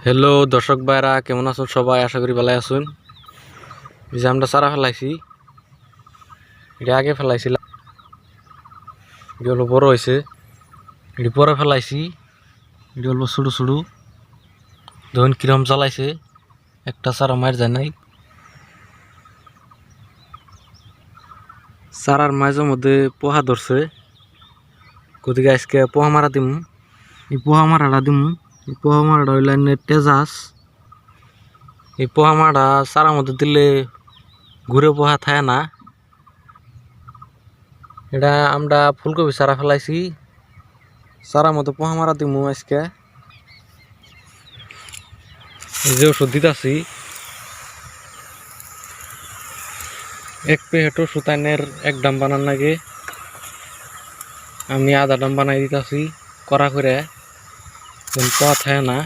Hello দর্শক ভাইরা, কেমন আছেন সবাই? আশা করি ভালো আছেন। এই যে আমরা চারা ফেলাইছি, এটা আগে ফেলাইছিলাম, এটা হলো বড় হয়েছে, এটি পরে ফেলাইছি, এটা হলো ছোটো ছোটো। ধরুন কিরম জ্বালাইছে, একটা চারা মার যায় নাই। চারার মাঝের মধ্যে পোহা ধরছে, গতিকে আজকে পোহা মারা দিম। এই পোহা মারাটা দিম, এই পোহা মারাটা হইলে তেজাস। এই পোহা মারাটা চারার মধ্যে দিলে ঘুরে পোহা থাকে না। এটা আমরা ফুলকপি চারা ফেলাইছি, চারার মধ্যে পোহা মারা দিমু আজকে। এই যে ওষুধ দিতেছি, এক প্যাকেট ওষুধ আইনের এক ডাম বানান লাগে, আমি আধা ডাম বানাই দিতেছি কড়া করে, পোহা থাকে না।